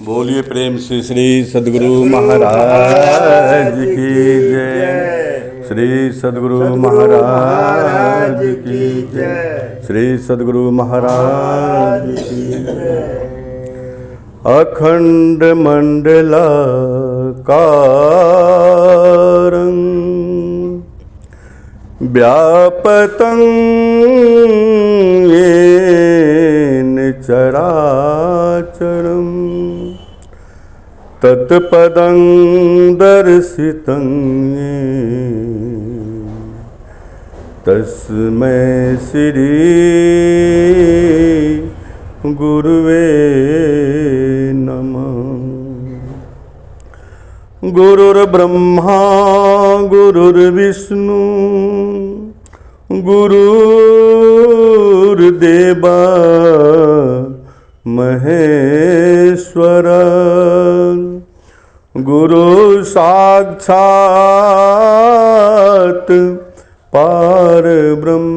बोलिए प्रेम से श्री सद्गुरु महाराज की जय। श्री सद्गुरु महाराज की जय। श्री सद्गुरु महाराज की जय। अखंड मंडलाकारं व्यापतं येन चराचरं तत्पदं दर्शितं येन तस्मै श्री गुरुवे नमः। गुरुर्ब्रह्मा गुरुर्विष्णु गुरुर्देवा महेश्वर गुरु साक्षात् परब्रह्म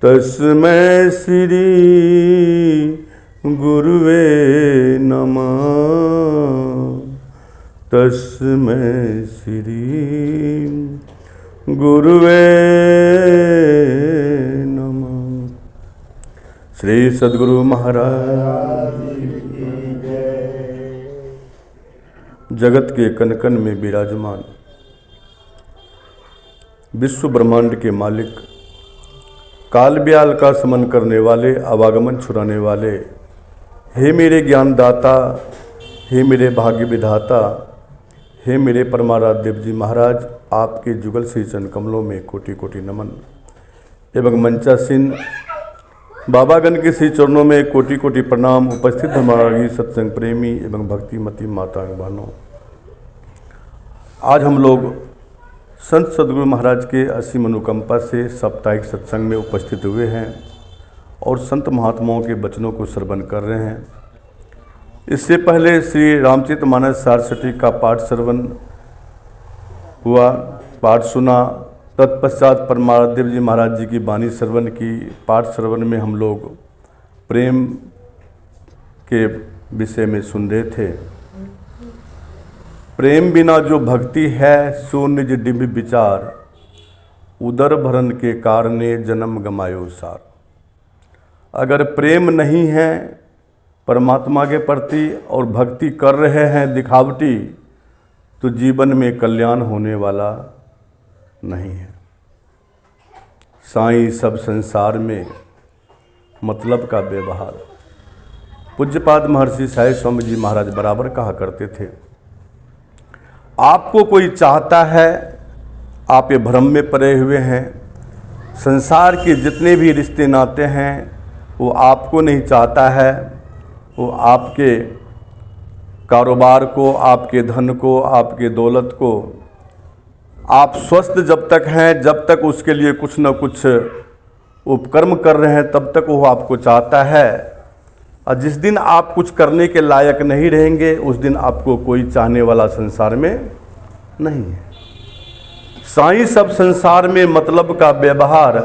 तस्मै श्री गुरुवे नमः। तस्मै श्री गुरुवे नमः। श्री सद्गुरु महाराज की जय। जगत के कण कण में विराजमान विश्व ब्रह्मांड के मालिक, काल ब्याल का समन करने वाले, आवागमन छुड़ाने वाले, हे मेरे ज्ञानदाता, हे मेरे भाग्य विधाता, हे मेरे परमाराध्य देव जी महाराज, आपके जुगल श्री चरण कमलों में कोटि कोटि नमन एवं मंचासीन बाबागण के श्री चरणों में कोटि कोटि प्रणाम। उपस्थित हमारी सत्संग प्रेमी एवं भक्तिमती माता बहनों, आज हम लोग संत सद्गुरु महाराज के असीम अनुकंपा से साप्ताहिक सत्संग में उपस्थित हुए हैं और संत महात्माओं के वचनों को श्रवण कर रहे हैं। इससे पहले श्री रामचरितमानस सारस्वती का पाठ श्रवण हुआ, पाठ सुना। तत्पश्चात परमाराध्य जी महाराज जी की वाणी श्रवण की। पाठ श्रवण में हम लोग प्रेम के विषय में सुन रहे थे। प्रेम बिना जो भक्ति है सो निज डिम्ब विचार, उदर भरन के कारणे जन्म गमायो सार। अगर प्रेम नहीं है परमात्मा के प्रति और भक्ति कर रहे हैं दिखावटी, तो जीवन में कल्याण होने वाला नहीं है। साईं सब संसार में मतलब का व्यवहार। पूज्यपाद महर्षि साई स्वामी जी महाराज बराबर कहा करते थे, आपको कोई चाहता है, आप ये भ्रम में पड़े हुए हैं। संसार के जितने भी रिश्ते नाते हैं वो आपको नहीं चाहता है, वो आपके कारोबार को, आपके धन को, आपके दौलत को। आप स्वस्थ जब तक हैं, जब तक उसके लिए कुछ न कुछ उपकर्म कर रहे हैं, तब तक वो आपको चाहता है। और जिस दिन आप कुछ करने के लायक नहीं रहेंगे, उस दिन आपको कोई चाहने वाला संसार में नहीं है। साईं सब संसार में मतलब का व्यवहार।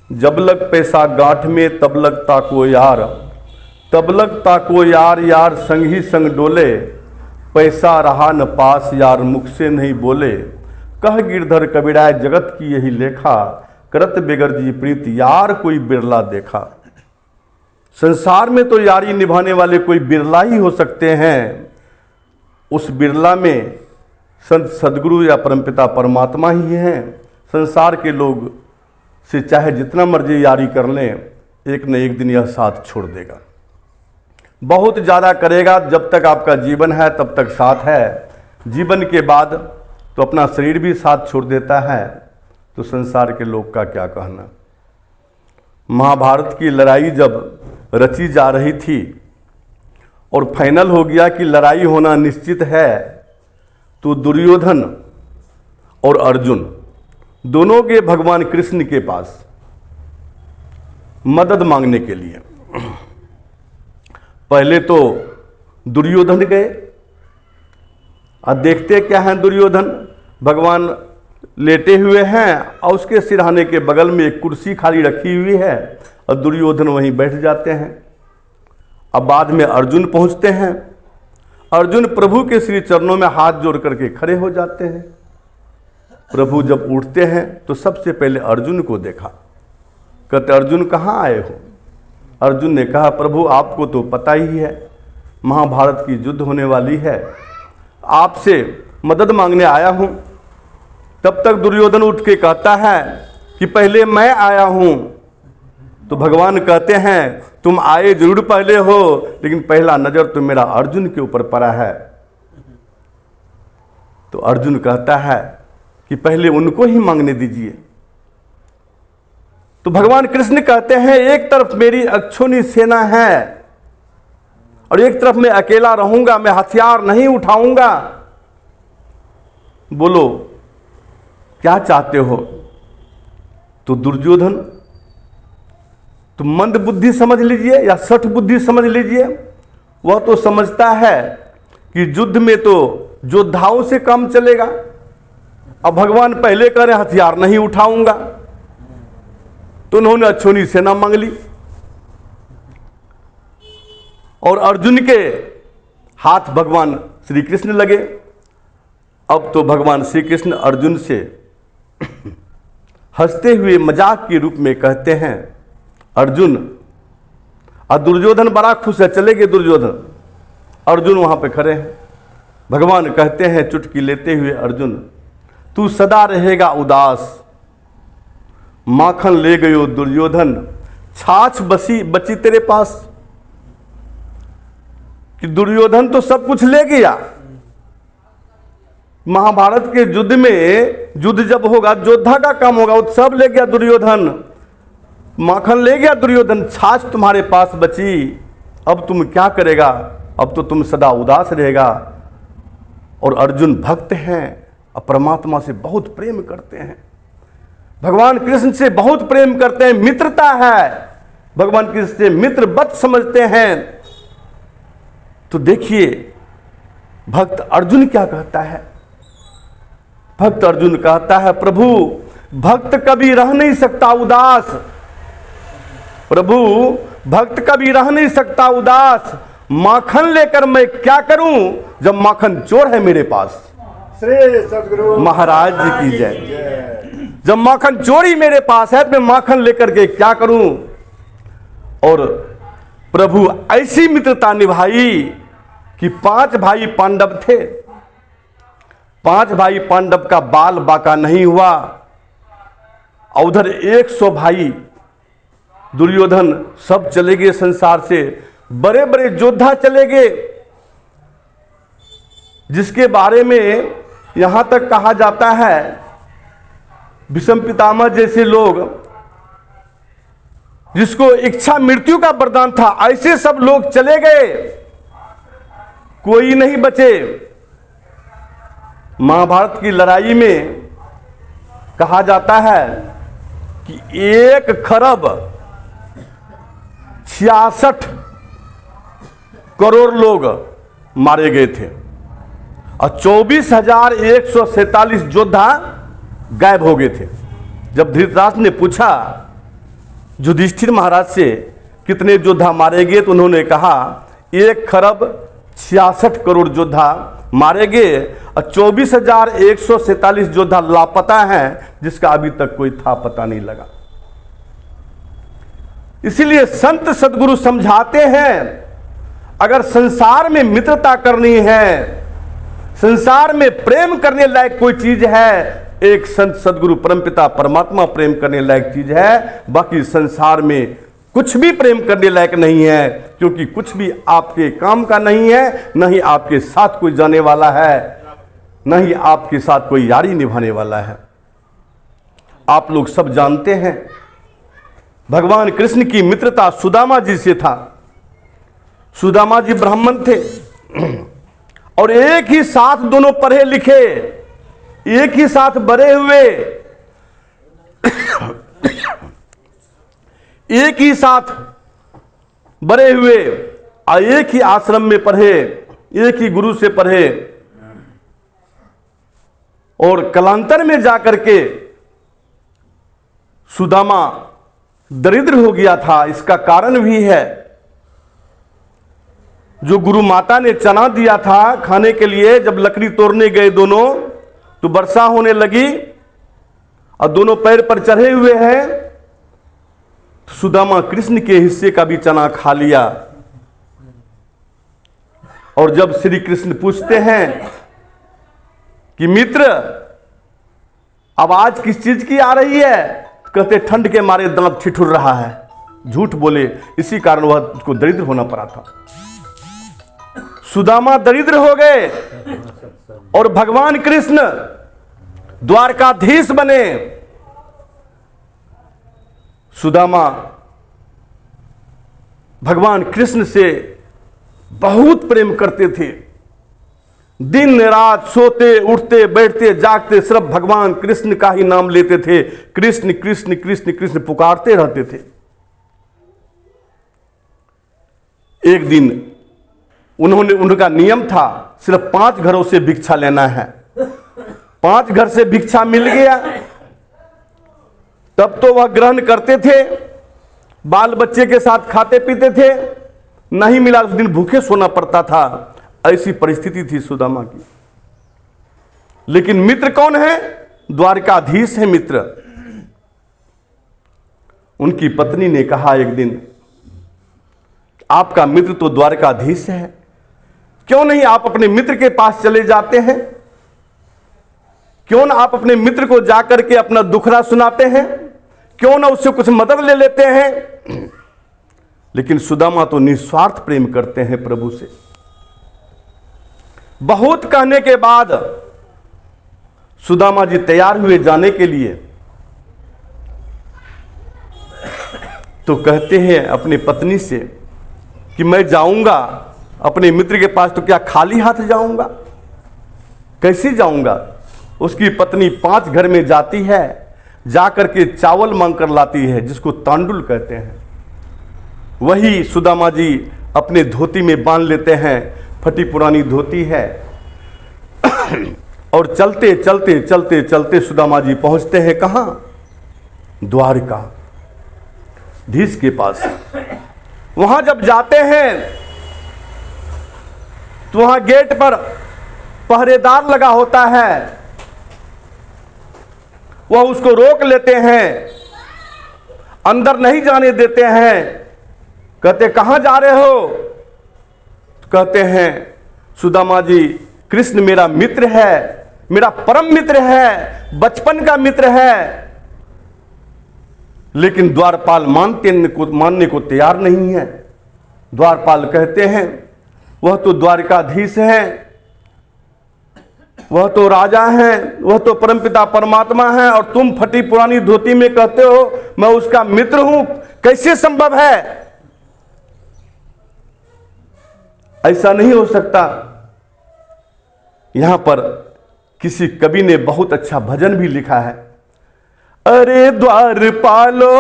जब लग पैसा गांठ में तब लगता को यार, तब लगता को यार, यार संग ही संग डोले। पैसा रहा न पास यार मुख से नहीं बोले। कह गिरधर कबीराय जगत की यही लेखा, करत बेगर जी प्रीत यार कोई बिरला देखा। संसार में तो यारी निभाने वाले कोई बिरला ही हो सकते हैं। उस बिरला में संत सद्गुरु या परमपिता परमात्मा ही हैं। संसार के लोग से चाहे जितना मर्जी यारी कर लें, एक न एक दिन यह साथ छोड़ देगा। बहुत ज़्यादा करेगा, जब तक आपका जीवन है तब तक साथ है। जीवन के बाद तो अपना शरीर भी साथ छोड़ देता है। तो संसार के लोग का क्या कहना। महाभारत की लड़ाई जब रची जा रही थी और फाइनल हो गया कि लड़ाई होना निश्चित है, तो दुर्योधन और अर्जुन दोनों के भगवान कृष्ण के पास मदद मांगने के लिए। पहले तो दुर्योधन गए। अब देखते क्या हैं, दुर्योधन भगवान लेटे हुए हैं और उसके सिरहाने के बगल में एक कुर्सी खाली रखी हुई है और दुर्योधन वहीं बैठ जाते हैं। अब बाद में अर्जुन पहुंचते हैं। अर्जुन प्रभु के श्री चरणों में हाथ जोड़ करके खड़े हो जाते हैं। प्रभु जब उठते हैं तो सबसे पहले अर्जुन को देखा। कहते अर्जुन कहाँ आए हो? अर्जुन ने कहा प्रभु आपको तो पता ही है, महाभारत की युद्ध होने वाली है, आपसे मदद मांगने आया हूँ। तब तक दुर्योधन उठ के कहता है कि पहले मैं आया हूँ। तो भगवान कहते हैं तुम आए जरूर पहले हो, लेकिन पहला नजर तो मेरा अर्जुन के ऊपर पड़ा है। तो अर्जुन कहता है कि पहले उनको ही मांगने दीजिए। तो भगवान कृष्ण कहते हैं एक तरफ मेरी अक्षोणी सेना है और एक तरफ मैं अकेला रहूंगा, मैं हथियार नहीं उठाऊंगा। बोलो क्या चाहते हो? तो दुर्योधन तुम मंद बुद्धि समझ लीजिए या सठ बुद्धि समझ लीजिए, वह तो समझता है कि युद्ध में तो योद्धाओं से कम चलेगा। अब भगवान पहले कह रहे हथियार नहीं उठाऊंगा, तो उन्होंने अक्षोणी सेना मांग ली और अर्जुन के हाथ भगवान श्री कृष्ण लगे। अब तो भगवान श्री कृष्ण अर्जुन से हंसते हुए मजाक के रूप में कहते हैं अर्जुन, और दुर्योधन बड़ा खुश है, चले गए दुर्योधन। अर्जुन वहां पे खड़े हैं। भगवान कहते हैं चुटकी लेते हुए अर्जुन तू सदा रहेगा उदास, माखन ले गयो दुर्योधन, छाछ बची तेरे पास। कि दुर्योधन तो सब कुछ ले गया। महाभारत के युद्ध में युद्ध जब होगा योद्धा का काम होगा, वो सब ले गया दुर्योधन, माखन ले गया दुर्योधन, छाछ तुम्हारे पास बची। अब तुम क्या करेगा? अब तो तुम सदा उदास रहेगा। और अर्जुन भक्त हैं और परमात्मा से बहुत प्रेम करते हैं, भगवान कृष्ण से बहुत प्रेम करते हैं, मित्रता है, भगवान कृष्ण से मित्रवत समझते हैं। तो देखिए भक्त अर्जुन क्या कहता है। भक्त अर्जुन कहता है प्रभु भक्त कभी रह नहीं सकता उदास, प्रभु भक्त कभी रह नहीं सकता उदास, माखन लेकर मैं क्या करूं जब माखन चोर है मेरे पास। श्री सद्गुरु महाराज जी की जय। जब माखन चोरी मेरे पास है तो मैं माखन लेकर के क्या करूं। और प्रभु ऐसी मित्रता निभाई कि 5 भाई पांडव थे, 5 भाई पांडव का बाल बाका नहीं हुआ। और उधर 100 भाई दुर्योधन सब चले गए संसार से, बड़े बड़े योद्धा चले गए, जिसके बारे में यहां तक कहा जाता है भीष्म पितामह जैसे लोग, जिसको इच्छा मृत्यु का वरदान था, ऐसे सब लोग चले गए, कोई नहीं बचे। महाभारत की लड़ाई में कहा जाता है कि 1 खरब 66 करोड़ लोग मारे गए थे और 24,147 योद्धा गायब हो गए थे। जब धृतराष्ट्र ने पूछा युधिष्ठिर महाराज से कितने योद्धा मारे गए, तो उन्होंने कहा 1 खरब 66 करोड़ योद्धा मारे गए और 24,147 योद्धा लापता हैं, जिसका अभी तक कोई था पता नहीं लगा। इसीलिए संत सद्गुरु समझाते हैं अगर संसार में मित्रता करनी है, संसार में प्रेम करने लायक कोई चीज है, एक संत सद्गुरु परमपिता परमात्मा प्रेम करने लायक चीज है। बाकी संसार में कुछ भी प्रेम करने लायक नहीं है, क्योंकि कुछ भी आपके काम का नहीं है, न ही आपके साथ कोई जाने वाला है, न ही आपके साथ कोई यारी निभाने वाला है। आप लोग सब जानते हैं भगवान कृष्ण की मित्रता सुदामा जी से था। सुदामा जी ब्राह्मण थे और एक ही साथ दोनों पढ़े लिखे, एक ही साथ बड़े हुए, एक ही साथ बड़े हुए और एक ही आश्रम में पढ़े, एक ही गुरु से पढ़े। और कालांतर में जाकर के सुदामा दरिद्र हो गया था। इसका कारण भी है जो गुरु माता ने चना दिया था खाने के लिए, जब लकड़ी तोड़ने गए दोनों तो वर्षा होने लगी और दोनों पैर पर चढ़े हुए हैं। तो सुदामा कृष्ण के हिस्से का भी चना खा लिया। और जब श्री कृष्ण पूछते हैं कि मित्र आवाज किस चीज की आ रही है, कहते ठंड के मारे दांत ठिठुर रहा है। झूठ बोले, इसी कारण वह उसको दरिद्र होना पड़ा था। सुदामा दरिद्र हो गए और भगवान कृष्ण द्वारकाधीश बने। सुदामा भगवान कृष्ण से बहुत प्रेम करते थे। दिन रात सोते उठते बैठते जागते सिर्फ भगवान कृष्ण का ही नाम लेते थे। कृष्ण कृष्ण कृष्ण कृष्ण पुकारते रहते थे। एक दिन उनका नियम था सिर्फ 5 घरों से भिक्षा लेना है। 5 घर से भिक्षा मिल गया तब तो वह ग्रहण करते थे, बाल बच्चे के साथ खाते पीते थे। नहीं मिला उस दिन भूखे सोना पड़ता था। ऐसी परिस्थिति थी सुदामा की। लेकिन मित्र कौन है? द्वारकाधीश है मित्र। उनकी पत्नी ने कहा एक दिन, आपका मित्र तो द्वारकाधीश है, क्यों नहीं आप अपने मित्र के पास चले जाते हैं? क्यों ना आप अपने मित्र को जाकर के अपना दुखड़ा सुनाते हैं? क्यों ना उससे कुछ मदद ले लेते हैं? लेकिन सुदामा तो निस्वार्थ प्रेम करते हैं प्रभु से। बहुत कहने के बाद सुदामा जी तैयार हुए जाने के लिए। तो कहते हैं अपनी पत्नी से कि मैं जाऊंगा अपने मित्र के पास, तो क्या खाली हाथ जाऊंगा? कैसे जाऊंगा? उसकी पत्नी 5 घर में जाती है, जाकर के चावल मांग कर लाती है, जिसको तांडुल कहते हैं। वही सुदामा जी अपने धोती में बांध लेते हैं, फटी पुरानी धोती है। और चलते चलते चलते चलते सुदामा जी पहुंचते हैं कहां? द्वारका धीश के पास। वहां जब जाते हैं तो वहां गेट पर पहरेदार लगा होता है। वह उसको रोक लेते हैं, अंदर नहीं जाने देते हैं। कहते कहां जा रहे हो? कहते हैं सुदामा जी कृष्ण मेरा मित्र है, मेरा परम मित्र है, बचपन का मित्र है। लेकिन द्वारपाल मानने को तैयार नहीं है। द्वारपाल कहते हैं वह तो द्वारकाधीश है, वह तो राजा हैं, वह तो परमपिता परमात्मा है, और तुम फटी पुरानी धोती में कहते हो मैं उसका मित्र हूं, कैसे संभव है? ऐसा नहीं हो सकता। यहां पर किसी कवि ने बहुत अच्छा भजन भी लिखा है। अरे द्वारपालो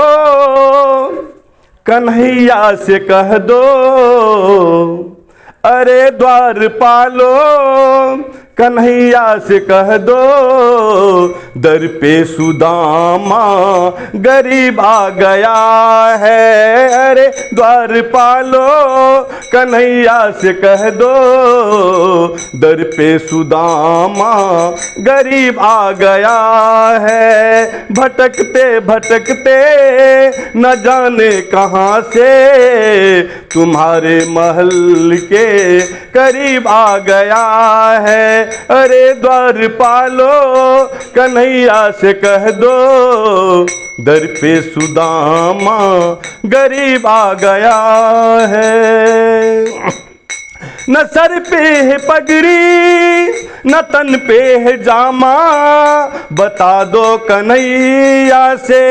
कन्हैया से कह दो, अरे द्वारपालो कन्हैया से कह दो, दर पे सुदामा गरीब आ गया है। अरे द्वारपालो कन्हैया से कह दो, दर पे सुदामा गरीब आ गया है। भटकते भटकते न जाने कहां से तुम्हारे महल के करीब आ गया है। अरे द्वारपालो कन्हैया से कह दो, दर पे सुदामा गरीब आ गया है। न सर पे है पगड़ी न तन पे है जामा, बता दो कन्हैया से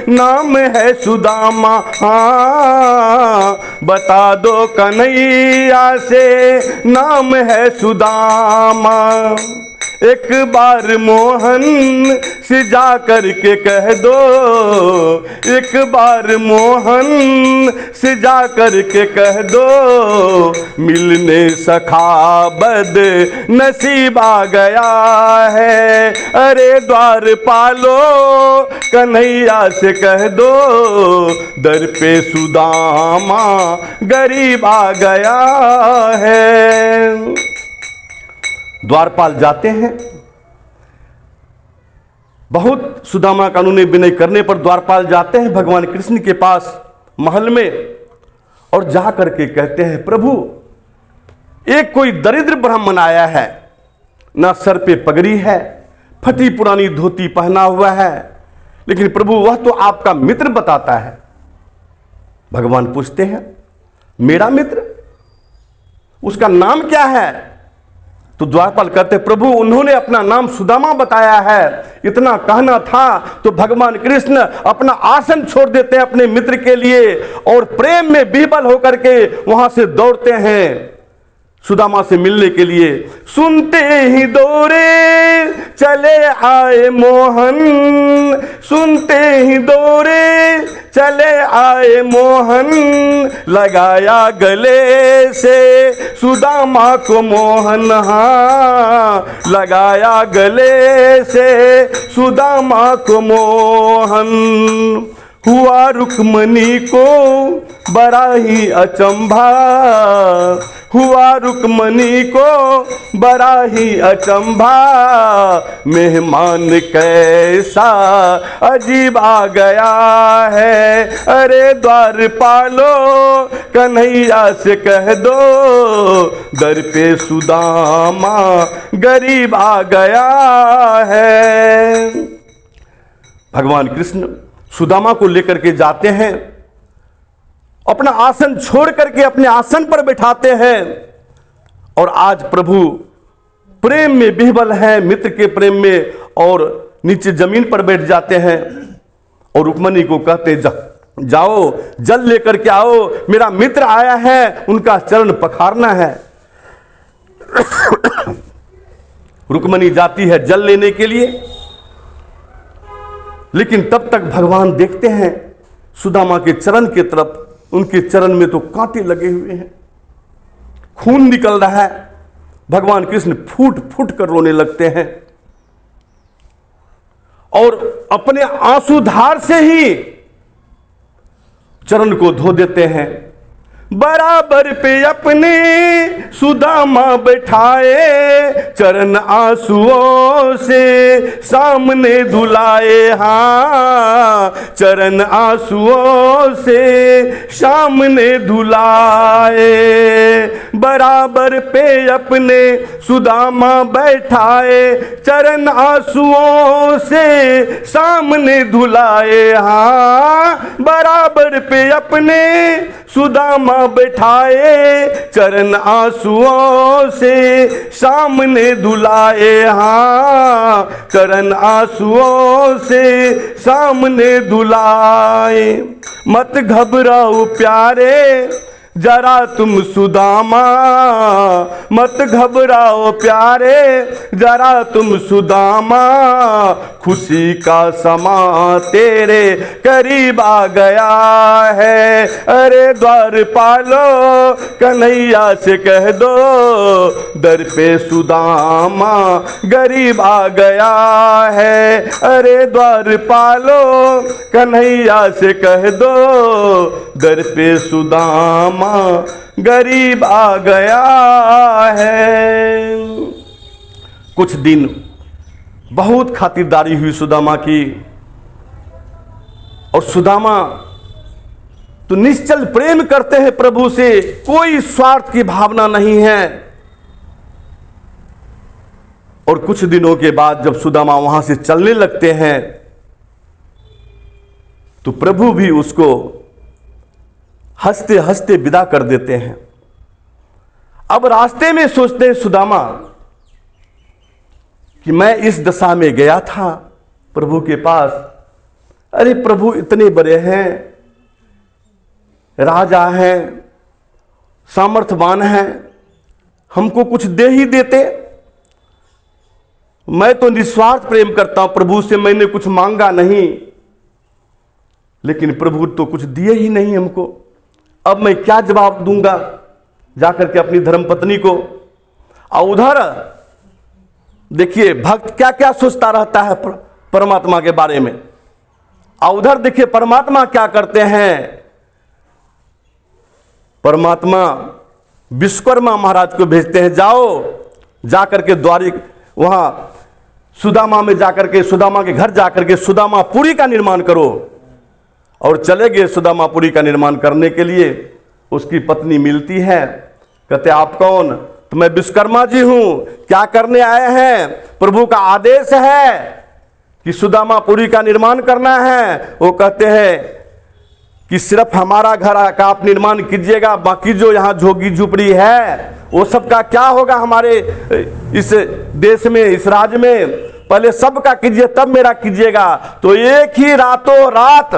नाम है सुदामा। हाँ बता दो कन्हैया से नाम है सुदामा। एक बार मोहन से जा करके कह दो, एक बार मोहन से जा करके कह दो, मिलने सखा बद नसीब आ गया है। अरे द्वार पालो कन्हैया से कह दो, दर पे सुदामा गरीब आ गया है। द्वारपाल जाते हैं, बहुत सुदामा का उन्होंने विनय करने पर द्वारपाल जाते हैं भगवान कृष्ण के पास महल में, और जा करके कहते हैं प्रभु एक कोई दरिद्र ब्राह्मण आया है, ना सर पे पगड़ी है, फटी पुरानी धोती पहना हुआ है, लेकिन प्रभु वह तो आपका मित्र बताता है। भगवान पूछते हैं मेरा मित्र, उसका नाम क्या है? तो द्वारपाल कहते प्रभु उन्होंने अपना नाम सुदामा बताया है। इतना कहना था तो भगवान कृष्ण अपना आसन छोड़ देते हैं अपने मित्र के लिए, और प्रेम में विह्वल होकर के वहां से दौड़ते हैं सुदामा से मिलने के लिए। सुनते ही दौड़े चले आए मोहन, सुनते ही दौड़े चले आए मोहन, लगाया गले से सुदामा को मोहन, हाँ लगाया गले से सुदामा को मोहन। हुआ रुक्मणी को बड़ा ही अचंभा, हुआ रुक्मणी को बड़ा ही अचंभा, मेहमान कैसा अजीब आ गया है। अरे द्वारपालो कन्हैया से कह दो, दर पे सुदामा गरीब आ गया है। भगवान कृष्ण सुदामा को लेकर के जाते हैं, अपना आसन छोड़ करके अपने आसन पर बैठाते हैं, और आज प्रभु प्रेम में विह्वल है, मित्र के प्रेम में, और नीचे जमीन पर बैठ जाते हैं और रुक्मणी को कहते जाओ जल लेकर के आओ, मेरा मित्र आया है, उनका चरण पखारना है। रुक्मणी जाती है जल लेने के लिए, लेकिन तब तक भगवान देखते हैं सुदामा के चरण की तरफ, उनके चरण में तो कांटे लगे हुए हैं, खून निकल रहा है। भगवान कृष्ण फूट फूट कर रोने लगते हैं और अपने आंसुधार से ही चरण को धो देते हैं। बराबर पे अपने सुदामा बैठाए, चरण आंसुओं से सामने धुलाए, हाँ चरण आंसुओं से सामने धुलाए। बराबर पे अपने सुदामा बैठाए, चरण आंसुओं से सामने धुलाए, हाँ बराबर पे अपने सुदामा बैठाए, चरण आंसुओं से सामने धुलाए, हाँ चरण आंसुओं से सामने धुलाए। मत घबराओ प्यारे जरा तुम सुदामा, मत घबराओ प्यारे जरा तुम सुदामा, खुशी का समा तेरे करीब आ गया है। अरे द्वारपालो कन्हैया से कह दो, दर पे सुदामा गरीब आ गया है। अरे द्वारपालो कन्हैया से कह दो, दर पे सुदामा गरीब आ गया है। कुछ दिन बहुत खातिरदारी हुई सुदामा की, और सुदामा तो निश्चल प्रेम करते हैं प्रभु से, कोई स्वार्थ की भावना नहीं है। और कुछ दिनों के बाद जब सुदामा वहां से चलने लगते हैं तो प्रभु भी उसको हंसते हंसते विदा कर देते हैं। अब रास्ते में सोचते हैं सुदामा कि मैं इस दशा में गया था प्रभु के पास, अरे प्रभु इतने बड़े हैं, राजा हैं, सामर्थ्यवान हैं, हमको कुछ दे ही देते। मैं तो निस्वार्थ प्रेम करता हूं, प्रभु से मैंने कुछ मांगा नहीं, लेकिन प्रभु तो कुछ दिए ही नहीं हमको। अब मैं क्या जवाब दूंगा जाकर के अपनी धर्मपत्नी को? और उधर देखिए भक्त क्या क्या सोचता रहता है परमात्मा के बारे में, और उधर देखिए परमात्मा क्या करते हैं। परमात्मा विश्वकर्मा महाराज को भेजते हैं, जाओ जाकर के द्वारिक वहां सुदामा में जाकर के, सुदामा के घर जाकर के सुदामापुरी का निर्माण करो। और चले गए सुदामापुरी का निर्माण करने के लिए। उसकी पत्नी मिलती है, कहते आप कौन? तो मैं विश्वकर्मा जी हूं, क्या करने आए हैं? प्रभु का आदेश है कि सुदामापुरी का निर्माण करना है। वो कहते हैं कि सिर्फ हमारा घर का आप निर्माण कीजिएगा, बाकी जो यहाँ झोगी झुपड़ी है वो सबका क्या होगा हमारे इस देश में, इस राज्य में? पहले सबका कीजिए तब मेरा कीजिएगा। तो एक ही रातों रात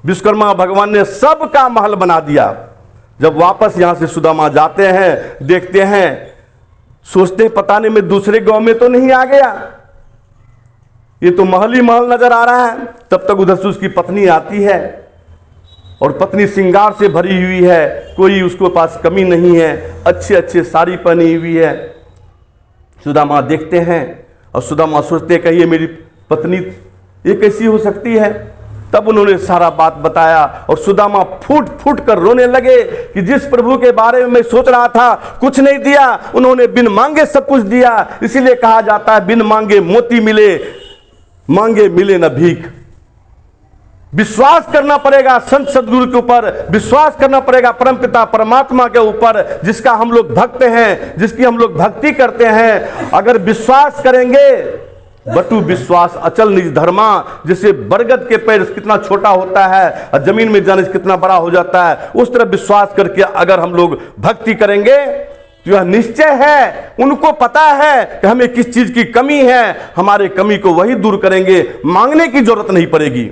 विश्वकर्मा भगवान ने सबका महल बना दिया। जब वापस यहां से सुदामा जाते हैं, देखते हैं, सोचते हैं पता नहीं मैं दूसरे गांव में तो नहीं आ गया, ये तो महल ही महल नजर आ रहा है। तब तक उधर से उसकी पत्नी आती है, और पत्नी श्रृंगार से भरी हुई है, कोई उसके पास कमी नहीं है, अच्छे अच्छे साड़ी पहनी हुई है। सुदामा देखते हैं और सुदामा सोचते हैं कहिए मेरी पत्नी ये कैसी हो सकती है? तब उन्होंने सारा बात बताया, और सुदामा फूट फूट कर रोने लगे कि जिस प्रभु के बारे में मैं सोच रहा था कुछ नहीं दिया, उन्होंने बिन मांगे सब कुछ दिया। इसीलिए कहा जाता है बिन मांगे मोती मिले, मांगे मिले न भीख। विश्वास करना पड़ेगा संत सदगुरु के ऊपर, विश्वास करना पड़ेगा परमपिता परमात्मा के ऊपर, जिसका हम लोग भक्त हैं, जिसकी हम लोग भक्ति करते हैं। अगर विश्वास करेंगे, बटु विश्वास अचल निज धर्मा, जैसे बरगद के पेड़ कितना छोटा होता है और जमीन में जाने से कितना बड़ा हो जाता है, उस तरह विश्वास करके अगर हम लोग भक्ति करेंगे तो यह निश्चय है, उनको पता है कि हमें किस चीज की कमी है, हमारे कमी को वही दूर करेंगे, मांगने की जरूरत नहीं पड़ेगी।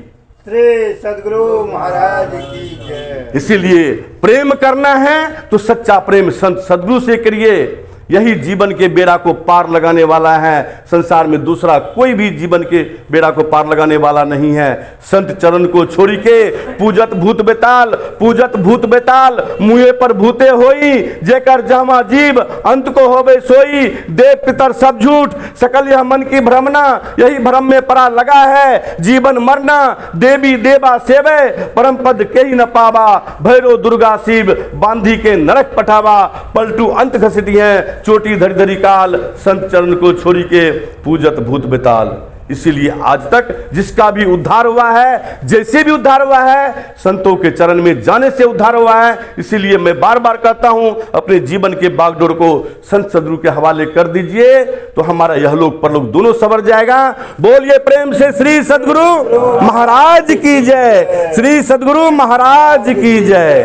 श्री सद्गुरु महाराज की जय। इसीलिए प्रेम करना है तो सच्चा प्रेम संत सद्गुरु से करिए, यही जीवन के बेड़ा को पार लगाने वाला है। संसार में दूसरा कोई भी जीवन के बेड़ा को पार लगाने वाला नहीं है। संत चरण को छोड़ी के पूजत भूत बेताल, पूजत भूत बेताल, मुँहे पर भूते होई, जेकर जमा जीव अंत को होवे सोई। देव पितर सब झूठ, सकल यह मन की भ्रमना, यही भ्रम में परा लगा है जीवन मरना। देवी देवा सेवे, परम पद के ही न पावा, भैरव दुर्गा शिव बांधी के नरक पठावा। पलटू अंत घसिती है चोटी धरी धरी काल, संत चरण को छोड़ी के पूजत भूत बेताल। इसीलिए आज तक जिसका भी उद्धार हुआ है, जैसे भी उद्धार हुआ है, संतों के चरण में जाने से उद्धार हुआ है। इसीलिए मैं बार बार कहता हूं, अपने जीवन के बागडोर को संत सद्गुरु के हवाले कर दीजिए, तो हमारा यह लोक परलोक दोनों संवर जाएगा। बोलिए प्रेम से श्री सद्गुरु महाराज की जय, श्री सद्गुरु महाराज की जय।